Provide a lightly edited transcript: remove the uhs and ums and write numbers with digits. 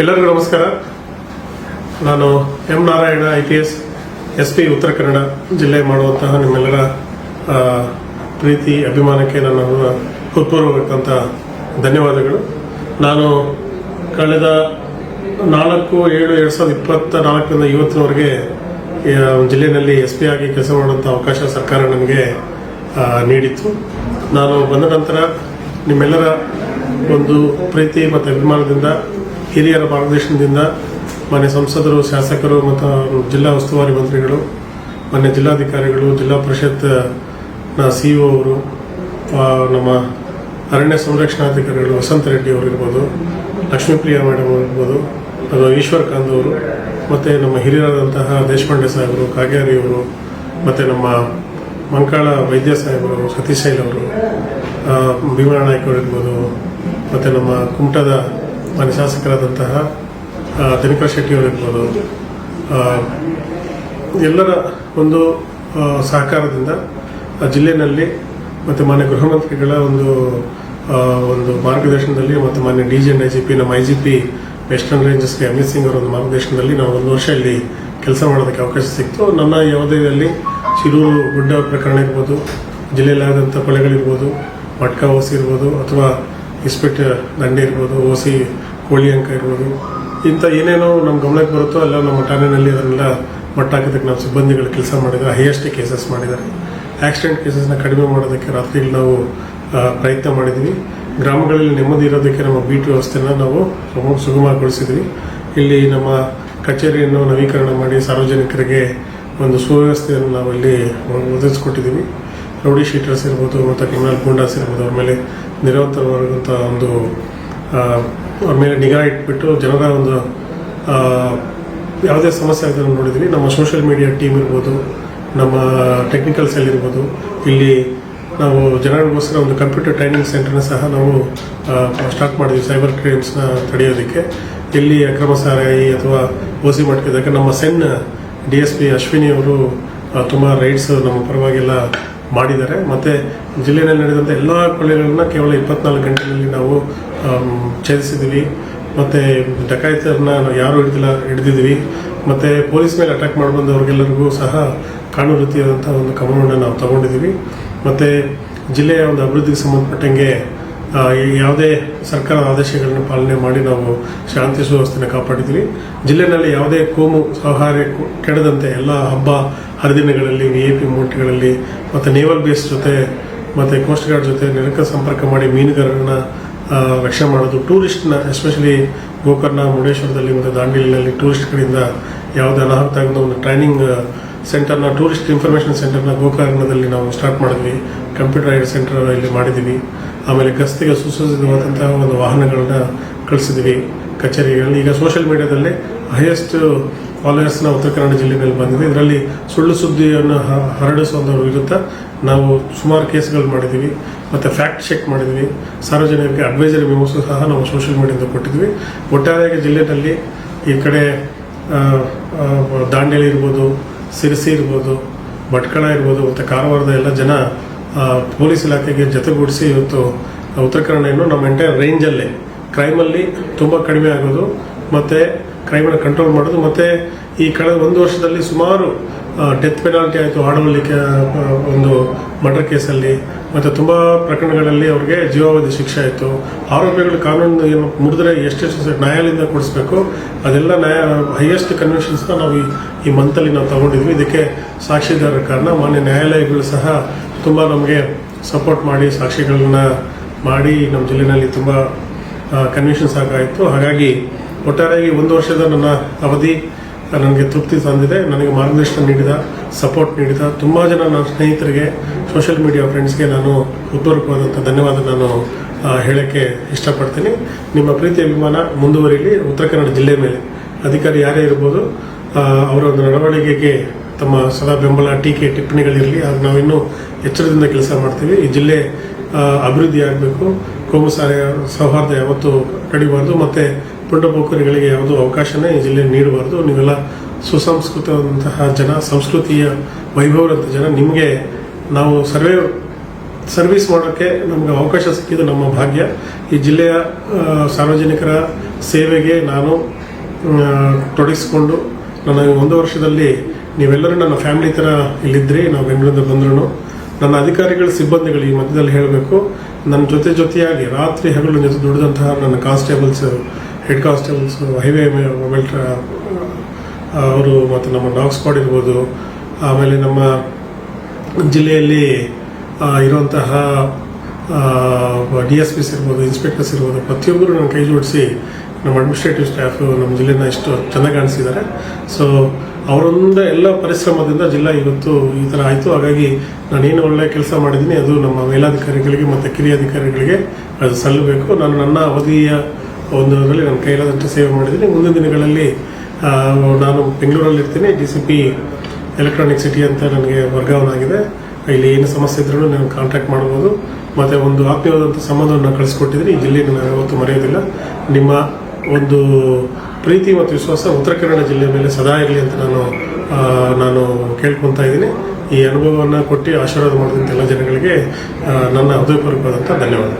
ಎಲ್ಲರಿಗೂ ನಮಸ್ಕಾರ. ನಾನು M Narayana IPS SP Uttara Kannada ಜಿಲ್ಲೆ ಮಾಡುವಂತಹ ನಿಮ್ಮೆಲ್ಲರ ಪ್ರೀತಿ ಅಭಿಮಾನಕ್ಕೆ ನನ್ನ ಹೃತ್ಪೂರ್ವಕಂತ ಧನ್ಯವಾದಗಳು. ನಾನು ಕಳೆದ 4/7/2024 ಇವತ್ತಿನವರೆಗೆ ಜಿಲ್ಲೆಯಲ್ಲಿ SP ಆಗಿ ಕೆಲಸ ಮಾಡುವಂಥ ಅವಕಾಶ ಸರ್ಕಾರ ನನಗೆ ನೀಡಿತ್ತು. ನಾನು ಬಂದ ನಂತರ ನಿಮ್ಮೆಲ್ಲರ ಒಂದು ಪ್ರೀತಿ ಮತ್ತು ಅಭಿಮಾನದಿಂದ, ಹಿರಿಯರ ಮಾರ್ಗದರ್ಶನದಿಂದ ಮಾನ್ಯ ಸಂಸದರು, ಶಾಸಕರು ಮತ್ತು ಜಿಲ್ಲಾ ಉಸ್ತುವಾರಿ ಮಂತ್ರಿಗಳು, ಮಾನ್ಯ ಜಿಲ್ಲಾಧಿಕಾರಿಗಳು, ಜಿಲ್ಲಾ ಪರಿಷತ್ CEO ಅವರು, ನಮ್ಮ ಅರಣ್ಯ ಸಂರಕ್ಷಣಾಧಿಕಾರಿಗಳು ವಸಂತ ರೆಡ್ಡಿ ಅವರು ಇರ್ಬೋದು, ಲಕ್ಷ್ಮೀಪ್ರಿಯಾ ಮೇಡಮ್ ಅವರು ಇರ್ಬೋದು, ಅದು ಈಶ್ವರ್ ಕಾಂತ್ ಅವರು, ಮತ್ತು ನಮ್ಮ ಹಿರಿಯರಾದಂತಹ ದೇಶಪಾಂಡೆ ಸಾಹೇಬರು, ಕಾಗೇರಿ ಅವರು, ಮತ್ತು ನಮ್ಮ ಮಂಕಾಳ ವೈದ್ಯ ಸಾಹೇಬರು, ಸತೀಶ್ ಶೈಲ್ ಅವರು, ಭೀಮಾ ನಾಯ್ಕ ಅವರು ಇರ್ಬೋದು, ಮತ್ತು ನಮ್ಮ ಕುಮಟದ ಮಾನ್ಯ ಶಾಸಕರಾದಂತಹ ದಿನಕರ್ ಶೆಟ್ಟಿ ಅವರು ಇರ್ಬೋದು, ಎಲ್ಲರ ಒಂದು ಸಹಕಾರದಿಂದ ಜಿಲ್ಲೆಯಲ್ಲಿ ಮತ್ತು ಮಾನ್ಯ ಗೃಹ ಮಂತ್ರಿಗಳ ಒಂದು ಮಾರ್ಗದರ್ಶನದಲ್ಲಿ ಮತ್ತು ಮಾನ್ಯ DG and IGP, ನಮ್ಮ IGP ವೆಸ್ಟರ್ನ್ ರೇಂಜಸ್ಗೆ ಅಮಿತ್ ಸಿಂಗ್ ಅವರ ಒಂದು ಮಾರ್ಗದರ್ಶನದಲ್ಲಿ ನಾವು 1 ವರ್ಷ ಇಲ್ಲಿ ಕೆಲಸ ಮಾಡೋದಕ್ಕೆ ಅವಕಾಶ ಸಿಕ್ತು. ನನ್ನ ಯಾವುದೇದಲ್ಲಿ ಶಿರೂರು ಗುಡ್ಡ ಪ್ರಕರಣ ಇರ್ಬೋದು, ಜಿಲ್ಲೆಯಲ್ಲಾದಂಥ ಕೊಲೆಗಳಿರ್ಬೋದು, ಮಟ್ಕಾ OC ಇರ್ಬೋದು, ಅಥವಾ ಇಸ್ಪೆಟ್ ದಂಡೆ ಇರ್ಬೋದು, OC ಕೋಳಿ ಅಂಕ ಇರ್ಬೋದು, ಇಂಥ ಏನೇನೋ ನಮ್ಮ ಗಮನಕ್ಕೆ ಬರುತ್ತೋ ಅಲ್ಲ ನಮ್ಮ ಠಾಣೆಯಲ್ಲಿ ಅದನ್ನೆಲ್ಲ ಮಟ್ಟ ಹಾಕೋದಕ್ಕೆ ನಾವು ಸಿಬ್ಬಂದಿಗಳು ಕೆಲಸ ಮಾಡಿದ್ದಾರೆ. ಹೈಯೆಸ್ಟ್ ಕೇಸಸ್ ಮಾಡಿದ್ದಾರೆ. ಆಕ್ಸಿಡೆಂಟ್ ಕೇಸಸ್ನ ಕಡಿಮೆ ಮಾಡೋದಕ್ಕೆ ರಾತ್ರಿಯಲ್ಲಿ ನಾವು ಪ್ರಯತ್ನ ಮಾಡಿದ್ವಿ. ಗ್ರಾಮಗಳಲ್ಲಿ ನೆಮ್ಮದಿ ಇರೋದಕ್ಕೆ ನಮ್ಮ ಬೀಟ್ ವ್ಯವಸ್ಥೆನ ನಾವು ಸುಗಮಗೊಳಿಸಿದ್ವಿ. ಇಲ್ಲಿ ನಮ್ಮ ಕಚೇರಿಯನ್ನು ನವೀಕರಣ ಮಾಡಿ ಸಾರ್ವಜನಿಕರಿಗೆ ಒಂದು ಸುವ್ಯವಸ್ಥೆಯನ್ನು ನಾವು ಇಲ್ಲಿ ಒದಗಿಸ್ಕೊಟ್ಟಿದ್ದೀವಿ. ರೌಡಿ ಶೀಟರ್ಸ್ ಇರ್ಬೋದು ಮತ್ತು ಕ್ರಿಮಿನಲ್ ಗೂಂಡಾಸ್ ಇರ್ಬೋದು, ಅವ್ರ ಮೇಲೆ ನಿರಂತರವಾದಂಥ ಒಂದು ಅವ್ರ ಮೇಲೆ ನಿಗಾ ಇಟ್ಬಿಟ್ಟು ಜನರ ಒಂದು ಯಾವುದೇ ಸಮಸ್ಯೆ ಆಗೋದನ್ನು ನೋಡಿದ್ವಿ. ನಮ್ಮ ಸೋಷಿಯಲ್ ಮೀಡಿಯಾ ಟೀಮ್ ಇರ್ಬೋದು, ನಮ್ಮ ಟೆಕ್ನಿಕಲ್ ಸೆಲ್ ಇರ್ಬೋದು, ಇಲ್ಲಿ ನಾವು ಜನರಿಗೋಸ್ಕರ ಒಂದು ಕಂಪ್ಯೂಟರ್ ಟ್ರೈನಿಂಗ್ ಸೆಂಟರ್ನ ಸಹ ನಾವು ಸ್ಟಾರ್ಟ್ ಮಾಡಿದ್ವಿ ಸೈಬರ್ ಕ್ರೈಮ್ಸ್ನ ತಡೆಯೋದಕ್ಕೆ. ಇಲ್ಲಿ ಅಕ್ರಮ ಸಾರಾಯಿ ಅಥವಾ OC ಮಾಡ್ತಿದ್ದಾಗ ನಮ್ಮ DSP ಅಶ್ವಿನಿ ಅವರು ತುಂಬ ರೈಡ್ಸ್ ನಮ್ಮ ಪರವಾಗೆಲ್ಲ ಮಾಡಿದ್ದಾರೆ. ಮತ್ತು ಜಿಲ್ಲೆಯಲ್ಲಿ ನಡೆದಂಥ ಎಲ್ಲ ಕೊಲೆಗಳನ್ನ ಕೇವಲ 24 ಗಂಟೆಯಲ್ಲಿ ನಾವು ಛೇದಿಸಿದ್ವಿ. ಮತ್ತು ಡಕಾಯಿತರನ್ನ ಯಾರು ಹಿಡಿದಿದ್ವಿ. ಮತ್ತು ಪೊಲೀಸ್ ಮೇಲೆ ಅಟ್ಯಾಕ್ ಮಾಡಿ ಬಂದವ್ರಿಗೆಲ್ಲರಿಗೂ ಸಹ ಕಾನೂನು ರೀತಿಯಾದಂಥ ಒಂದು ಕ್ರಮವನ್ನು ನಾವು ತಗೊಂಡಿದ್ದೀವಿ. ಮತ್ತು ಜಿಲ್ಲೆಯ ಒಂದು ಅಭಿವೃದ್ಧಿಗೆ ಸಂಬಂಧಪಟ್ಟಂಗೆ ಯಾವುದೇ ಸರ್ಕಾರದ ಆದೇಶಗಳನ್ನು ಪಾಲನೆ ಮಾಡಿ ನಾವು ಶಾಂತಿ ಸುವ್ಯವಸ್ಥೆನ ಕಾಪಾಡಿದ್ವಿ. ಜಿಲ್ಲೆಯಲ್ಲಿ ಯಾವುದೇ ಕೋಮು ಸೌಹಾರ್ದ ಕೆಡದಂತೆ ಎಲ್ಲ ಹಬ್ಬ ಹರಿದಿನಗಳಲ್ಲಿ, VIP ಮೂಮೆಂಟ್ಗಳಲ್ಲಿ ಮತ್ತು ನೇವಲ್ ಬೇಸ್ ಜೊತೆ ಮತ್ತು ಕೋಸ್ಟ್ ಗಾರ್ಡ್ ಜೊತೆ ನಿರಂತರ ಸಂಪರ್ಕ ಮಾಡಿ ಮೀನುಗಾರರನ್ನ ರಕ್ಷಣೆ ಮಾಡೋದು. ಟೂರಿಸ್ಟ್ನ ಎಸ್ಪೆಷಲಿ ಗೋಕರ್ಣ, ಮುರುಡೇಶ್ವರದಲ್ಲಿ ಮತ್ತು ದಾಂಡೇಲಿನಲ್ಲಿ ಟೂರಿಸ್ಟ್ಗಳಿಂದ ಯಾವುದೇ ಅನಾಹುತ ಆಗೋದು ಒಂದು ಟ್ರೈನಿಂಗ್ ಸೆಂಟರ್ನ, ಟೂರಿಸ್ಟ್ ಇನ್ಫಾರ್ಮೇಷನ್ ಸೆಂಟರ್ನ ಗೋಕರ್ಣದಲ್ಲಿ ನಾವು ಸ್ಟಾರ್ಟ್ ಮಾಡಿದ್ವಿ. ಕಂಪ್ಯೂಟರೈಸ್ಡ್ ಸೆಂಟರ್ ಇಲ್ಲಿ ಮಾಡಿದ್ದೀವಿ. ಆಮೇಲೆ ಗಸ್ತಿಗೆ ಸುಸಜ್ಜಿತವಾದಂತಹ ಒಂದು ವಾಹನಗಳನ್ನ ಕಳಿಸಿದ್ವಿ ಕಚೇರಿಗಳಲ್ಲಿ. ಈಗ ಸೋಷಿಯಲ್ ಮೀಡಿಯಾದಲ್ಲಿ ಹೈಯೆಸ್ಟ್ ಫಾಲೋಯರ್ಸ್ನ ಉತ್ತರ ಕನ್ನಡ ಜಿಲ್ಲೆಯಲ್ಲಿ ಬಂದಿದೆ. ಇದರಲ್ಲಿ ಸುಳ್ಳು ಸುದ್ದಿಯನ್ನು ಹರಡಿಸುವಂಥವ್ರ ವಿರುದ್ಧ ನಾವು ಸುಮಾರು ಕೇಸ್ಗಳು ಮಾಡಿದ್ದೀವಿ ಮತ್ತು ಫ್ಯಾಕ್ಟ್ ಚೆಕ್ ಮಾಡಿದ್ವಿ. ಸಾರ್ವಜನಿಕರಿಗೆ ಅಡ್ವೈಸರಿ ಮೆಮೋಸ್ ಸಹ ನಾವು ಸೋಷಿಯಲ್ ಮೀಡಿಯಾದಿಂದ ಕೊಟ್ಟಿದ್ವಿ. ಒಟ್ಟಾರೆಯಾಗಿ ಜಿಲ್ಲೆಯಲ್ಲಿ ಈ ಕಡೆ ದಾಂಡೇಲಿ ಇರ್ಬೋದು, ಸಿರಸಿ ಇರ್ಬೋದು, ಭಟ್ಕಳ ಇರ್ಬೋದು ಮತ್ತು ಕಾರವಾರದ ಎಲ್ಲ ಜನ ಪೊಲೀಸ್ ಇಲಾಖೆಗೆ ಜೊತೆಗೂಡಿಸಿ ಇವತ್ತು ಉತ್ತರ ಕನ್ನಡ ನಮ್ಮ ಎಂಟೈರ್ ರೇಂಜಲ್ಲೇ ಕ್ರೈಮಲ್ಲಿ ತುಂಬ ಕಡಿಮೆ ಆಗೋದು ಮತ್ತು ಕ್ರೈಮನ್ನು ಕಂಟ್ರೋಲ್ ಮಾಡೋದು. ಮತ್ತು ಈ ಕಳೆದ 1 ವರ್ಷದಲ್ಲಿ ಸುಮಾರು ಡೆತ್ ಪೆನಾಲ್ಟಿ ಆಯಿತು ಆಡವಳ್ಳಿ ಒಂದು ಮರ್ಡರ್ ಕೇಸಲ್ಲಿ, ಮತ್ತು ತುಂಬ ಪ್ರಕರಣಗಳಲ್ಲಿ ಅವ್ರಿಗೆ ಜೀವಾವಧಿ ಶಿಕ್ಷೆ ಆಯಿತು. ಆರೋಪಿಗಳು ಕಾನೂನು ಏನು ಮುಡಿದ್ರೆ ಎಷ್ಟೆಷ್ಟು ನ್ಯಾಯಾಲಯದಿಂದ ಕೊಡಿಸ್ಬೇಕು ಅದೆಲ್ಲ ಹೈಯೆಸ್ಟ್ ಕನ್ವಿಕ್ಷನ್ಸ್ನ ನಾವು ಈ ಮಂತಲ್ಲಿ ನಾವು ತಗೊಂಡಿದ್ವಿ. ಇದಕ್ಕೆ ಸಾಕ್ಷಿದಾರರ ಕಾರಣ ಮಾನ್ಯ ನ್ಯಾಯಾಲಯಗಳು ಸಹ ತುಂಬ ನಮಗೆ ಸಪೋರ್ಟ್ ಮಾಡಿ ಸಾಕ್ಷಿಗಳನ್ನ ಮಾಡಿ ನಮ್ಮ ಜಿಲ್ಲೆಯಲ್ಲಿ ತುಂಬ ಕನ್ವಿಕ್ಷನ್ಸ್ ಆಗಾಯಿತು. ಹಾಗಾಗಿ ಒಟ್ಟಾರೆಯಾಗಿ 1 ವರ್ಷದ ನನ್ನ ಅವಧಿ ನನಗೆ ತೃಪ್ತಿ ತಂದಿದೆ. ನನಗೆ ಮಾರ್ಗದರ್ಶನ ನೀಡಿದ, ಸಪೋರ್ಟ್ ನೀಡಿದ ತುಂಬ ಜನ ನನ್ನ ಸ್ನೇಹಿತರಿಗೆ, ಸೋಷಿಯಲ್ ಮೀಡಿಯಾ ಫ್ರೆಂಡ್ಸ್ಗೆ ನಾನು ಹೃತ್ಪೂರ್ವಕವಾದಂಥ ಧನ್ಯವಾದ ನಾನು ಹೇಳೋಕ್ಕೆ ಇಷ್ಟಪಡ್ತೀನಿ. ನಿಮ್ಮ ಪ್ರೀತಿ ಅಭಿಮಾನ ಮುಂದುವರಿಲಿ. ಉತ್ತರ ಕನ್ನಡ ಜಿಲ್ಲೆ ಮೇಲೆ ಅಧಿಕಾರಿ ಯಾರೇ ಇರ್ಬೋದು, ಅವರ ಒಂದು ನಡವಳಿಕೆಗೆ ತಮ್ಮ ಸದಾ ಬೆಂಬಲ, ಟೀಕೆ, ಟಿಪ್ಪಣಿಗಳಿರಲಿ. ಆಗ ನಾವಿನ್ನೂ ಎಚ್ಚರದಿಂದ ಕೆಲಸ ಮಾಡ್ತೀವಿ. ಈ ಜಿಲ್ಲೆ ಅಭಿವೃದ್ಧಿ ಆಗಬೇಕು. ಕೋಮು ಸೌಹಾರ್ದ ಯಾವತ್ತೂ ಕಡಿಬಾರ್ದು ಮತ್ತು ಪುಂಡಪೋಖರಿಗಳಿಗೆ ಯಾವುದೂ ಅವಕಾಶನೇ ಈ ಜಿಲ್ಲೆ ನೀಡಬಾರ್ದು. ನೀವೆಲ್ಲ ಸುಸಂಸ್ಕೃತವಂತಹ ಜನ, ಸಂಸ್ಕೃತಿಯ ವೈಭವರಂಥ ಜನ. ನಿಮಗೆ ನಾವು ಸರ್ವಿಸ್ ಮಾಡೋಕ್ಕೆ ನಮಗೆ ಅವಕಾಶ ಸಿಕ್ಕಿದ್ದು ನಮ್ಮ ಭಾಗ್ಯ. ಈ ಜಿಲ್ಲೆಯ ಸಾರ್ವಜನಿಕರ ಸೇವೆಗೆ ನಾನು ತೊಡಗಿಸ್ಕೊಂಡು ನನ್ನ 1 ವರ್ಷದಲ್ಲಿ ನೀವೆಲ್ಲರೂ ನನ್ನ ಫ್ಯಾಮಿಲಿ ಥರ ಇಲ್ಲಿದ್ರಿ. ನಾವು ಬೆಂಗಳೂರಿಂದ ಬಂದ್ರು ನನ್ನ ಅಧಿಕಾರಿಗಳ ಸಿಬ್ಬಂದಿಗಳು ಈ ಮಧ್ಯದಲ್ಲಿ ಹೇಳಬೇಕು, ನನ್ನ ಜೊತೆಯಾಗಿ ರಾತ್ರಿ ಹಗಲು ಜೊತೆ ದುಡಿದಂತಹ ನನ್ನ constables, head constables, highway mobile ಅವರು, ಮತ್ತು ನಮ್ಮ ಡಾಗ್ ಸ್ಕ್ವಾಡ್ ಇರ್ಬೋದು, ಆಮೇಲೆ ನಮ್ಮ ಜಿಲ್ಲೆಯಲ್ಲಿ ಇರುವಂತಹ DSPs ಇರ್ಬೋದು, ಇನ್ಸ್ಪೆಕ್ಟರ್ಸ್ ಇರ್ಬೋದು, ಪ್ರತಿಯೊಬ್ಬರು ನನ್ನ ಕೈ ಜೋಡಿಸಿ ನಮ್ಮ ಅಡ್ಮಿನಿಸ್ಟ್ರೇಟಿವ್ ಸ್ಟಾಫು ನಮ್ಮ ಜಿಲ್ಲೆನ ಇಷ್ಟು ಚೆನ್ನಾಗಿ ಕಾಣಿಸಿದ್ದಾರೆ. ಸೊ ಅವರೊಂದು ಎಲ್ಲ ಪರಿಶ್ರಮದಿಂದ ಜಿಲ್ಲಾ ಇವತ್ತು ಈ ಥರ ಆಯಿತು. ಹಾಗಾಗಿ ನಾನೇನು ಒಳ್ಳೆಯ ಕೆಲಸ ಮಾಡಿದ್ದೀನಿ ಅದು ನಮ್ಮ ಮೇಲಾಧಿಕಾರಿಗಳಿಗೆ ಮತ್ತು ಕಿರಿಯ ಅಧಿಕಾರಿಗಳಿಗೆ ಅದು ಸಲ್ಲಬೇಕು. ನಾನು ನನ್ನ ಅವಧಿಯ ಒಂದರಲ್ಲಿ ನನ್ನ ಕೈಲಾದಂಥ ಸೇವೆ ಮಾಡಿದ್ದೀನಿ. ಮುಂದಿನ ದಿನಗಳಲ್ಲಿ ನಾನು ಬೆಂಗಳೂರಲ್ಲಿರ್ತೀನಿ. DCP ಎಲೆಕ್ಟ್ರಾನಿಕ್ ಸಿಟಿ ಅಂತ ನನಗೆ ವರ್ಗಾವಣೆ ಆಗಿದೆ. ಇಲ್ಲಿ ಏನು ಸಮಸ್ಯೆ ಇದ್ರೂ ನಾನು ಕಾಂಟ್ಯಾಕ್ಟ್ ಮಾಡ್ಬೋದು. ಮತ್ತು ಒಂದು ಆತ್ಮೀಯವಾದಂಥ ಸಂಬಂಧವನ್ನು ಕಳಿಸ್ಕೊಟ್ಟಿದ್ದೀನಿ. ಈ ಜಿಲ್ಲೆಯನ್ನು ನಾನು ಯಾವತ್ತೂ ಮರೆಯೋದಿಲ್ಲ. ನಿಮ್ಮ ಒಂದು ಪ್ರೀತಿ ಮತ್ತು ವಿಶ್ವಾಸ ಉತ್ತರ ಕನ್ನಡ ಜಿಲ್ಲೆಯ ಮೇಲೆ ಸದಾ ಇರಲಿ ಅಂತ ನಾನು ಕೇಳ್ಕೊತಾ ಇದ್ದೀನಿ. ಈ ಅನುಭವವನ್ನು ಕೊಟ್ಟು ಆಶೀರ್ವಾದ ಮಾಡಿದಂಥ ಎಲ್ಲ ಜನಗಳಿಗೆ ನನ್ನ ಹೃದಯಪೂರ್ವಕವಾದಂಥ ಧನ್ಯವಾದ.